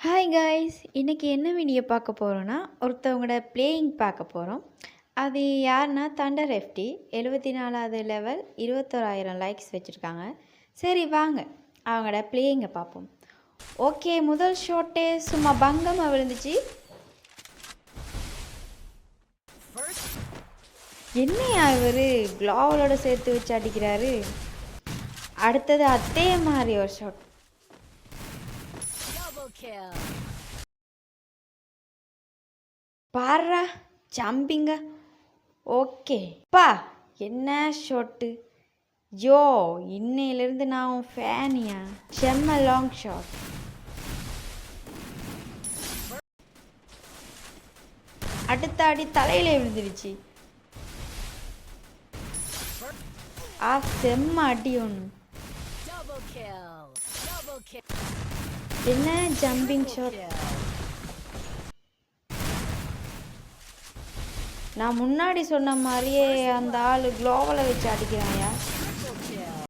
Hi guys, இன்றைக்கி என்ன video பார்க்க போகிறோன்னா ஒருத்தவங்களோட பிளேயிங் பார்க்க போகிறோம். அது யாருன்னா தண்டர் எஃப்டி 74வது லெவல் 21,000 லைக்ஸ் வச்சுருக்காங்க. சரி வாங்க அவங்களோட பிளேயிங்கை பார்ப்போம். ஓகே, முதல் ஷாட்டே சும்மா பங்கமாக விழுந்துச்சு. என்னையா இவர் க்ளோவலோட சேர்த்து வச்சு அடிக்கிறாரு. அடுத்தது அதே மாதிரி ஒரு ஷாட். பாரா ஜம்பிங்க. ஓகே பா, என்ன ஷாட்டு. யோ, இன்னையிலேருந்து நான் உன் ஃபேனியா. செம்ம லாங் ஷாட். அடுத்த அடி தலையில விழுந்துருச்சு. செம்ம அடி ஒன்று. என்ன ஜம்பிங் ஷாட். நான் முன்னாடி சொன்ன மாதிரியே அந்த ஆள் க்ளோவலை வச்சு அடிக்கிறாயா.